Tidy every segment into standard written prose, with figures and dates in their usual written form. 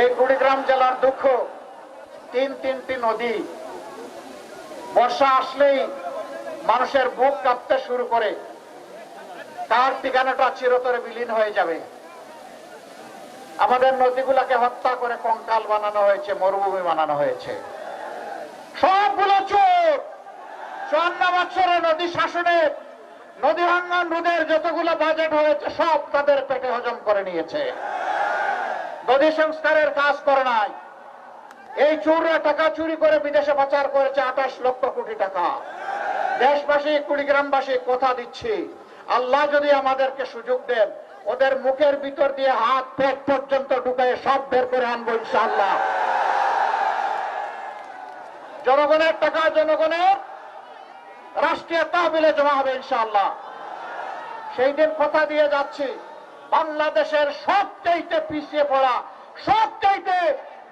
এই কুড়িগ্রাম জেলার দুঃখ, তিনটি নদী বর্ষা আসলেই মানুষের বুক কাঁপতে শুরু করে, তার ঠিকানাটা চিরতরে বিলীন হয়ে যাবে। আমাদের নদীগুলোকে হত্যা করে কঙ্কাল বানানো হয়েছে, মরুভূমি বানানো হয়েছে। সবগুলো চোর 54 বছরে নদী শাসনের, নদী ভাঙ্গন রোধের যতগুলো বাজেট হয়েছে সব তাদের পেটে হজম করে নিয়েছে। নদী সংস্কারের কাজ করে নাই। এই চোররা টাকা চুরি করে বিদেশে পাচার করেছে 28 লক্ষ কোটি টাকা। দেশবাসী, কুড়িগ্রামবাসী কথা দিচ্ছি, আল্লাহ যদি আমাদেরকে সুযোগ দেন, ওদের মুখের ভিতর দিয়ে হাত পেট পর্যন্ত ঢুকায় সব বের করে আনবো ইনশাআল্লাহ। জনগণের টাকা জনগণের রাষ্ট্রীয় তহবিলে জমা হবে ইনশাআল্লাহ। সেই দিন কথা দিয়ে যাচ্ছি, বাংলাদেশের সবচাইতে পিছিয়ে পড়া, সবচাইতে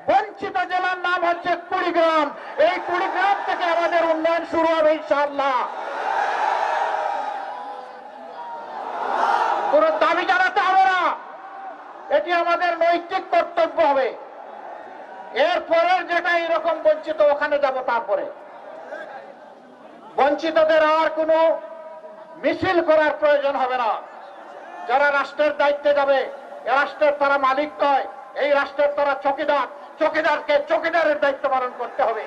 বঞ্চিত জেলার নাম হচ্ছে কুড়িগ্রাম। এই কুড়িগ্রাম থেকে আমাদের উন্নয়ন শুরু হবে ইনশাআল্লাহ। কোন দাবি জানাতে হবে না, এটি আমাদের নৈতিক কর্তব্য হবে। এরপরের যেটা এরকম বঞ্চিত, ওখানে যাব। তারপরে বঞ্চিতদের আর কোনো মিছিল করার প্রয়োজন হবে না। যারা রাষ্ট্রের দায়িত্বে যাবে, এ রাষ্ট্রের তারা মালিক নয়, এই রাষ্ট্রের তারা চকিদার। চকিদারকে চকিদারের দায়িত্ব পালন করতে হবে।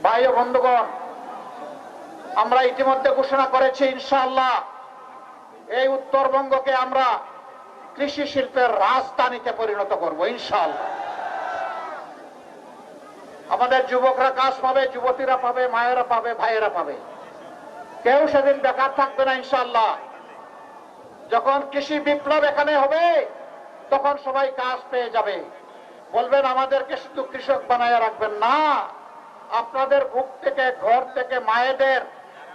ভাই ও বন্ধুগণ, আমরা ইতিমধ্যে ঘোষণা করেছি ইনশাআল্লাহ এই উত্তরবঙ্গকে আমরা কৃষি শিল্পের রাজধানীতে পরিণত করব ইনশাআল্লাহ। আমাদের যুবকরা কাজ পাবে, যুবতীরা পাবে, মায়েরা পাবে, ভাইয়েরা পাবে। কেউ সেদিন বেকার থাকবে না ইনশাআল্লাহ। যখন কৃষি বিপ্লব এখানে হবে, তখন সবাই কাজ পেয়ে যাবে। বলবেন আমাদেরকে শুধু কৃষক বানায় রাখবেন না, আপনাদের বুক থেকে, ঘর থেকে, মায়েদের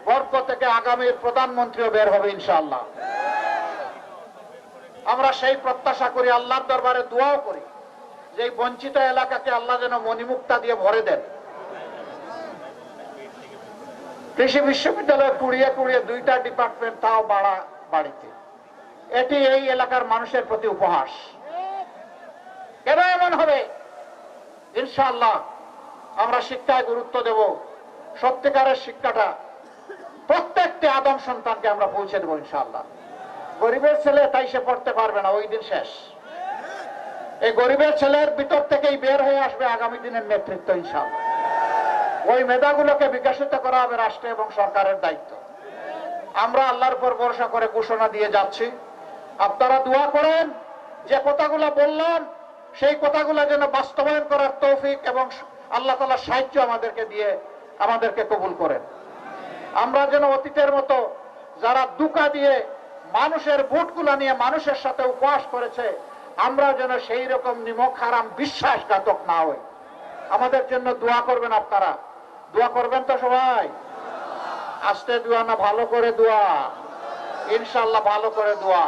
গর্ভ থেকে আগামীর প্রধানমন্ত্রীও বের হবে ইনশাআল্লাহ। আমরা সেই প্রত্যাশা করি, আল্লাহর দরবারে দোয়াও করি যে এই বঞ্চিত এলাকাকে আল্লাহ যেন মণিমুক্তা দিয়ে ভরে দেন। কৃষি বিশ্ববিদ্যালয়ে কুড়িয়ে 2টা ডিপার্টমেন্ট, তাও বাড়িতে। এটি এই এলাকার মানুষের প্রতি উপহাস। কেন এমন হবে? ইনশাআল্লাহ আমরা শিক্ষায় গুরুত্ব দেব। সত্যিকারের শিক্ষাটা প্রত্যেকটি আদম সন্তানকে আমরা পৌঁছে দেবো ইনশাআল্লাহ। গরিবের ছেলে তাই সে পড়তে পারবে না, ওই দিন শেষ। এই গরিবের ছেলের ভিতর থেকেই বের হয়ে আসবে আগামী দিনের নেতৃত্ব ইনশাআল্লাহ। ওই মেধাগুলোকে বিকশিত করা হবে রাষ্ট্র এবং সরকারের দায়িত্ব। আমরা আল্লাহর উপর ভরসা করে ঘোষণা দিয়ে যাচ্ছি। আপনারা দোয়া করেন যে কথাগুলো বললাম, সেই কথাগুলো যেন বাস্তবায়ন করার তৌফিক এবং আল্লাহ তাআলার সাহায্য আমাদেরকে দিয়ে আমাদেরকে কবুল করেন। আমরা যেন অতীতের মতো যারা দুকা দিয়ে মানুষের ভোটগুলো নিয়ে মানুষের সাথে উপহাস করেছে, আমরা যেন সেই রকম নিমক হারাম বিশ্বাসঘাতক না হই। আমাদের জন্য দোয়া করবেন। আপনারা দোয়া করবেন তো সবাই? আস্তে দোয়া না ভালো করে দোয়া? ইনশাআল্লাহ ভালো করে দোয়া।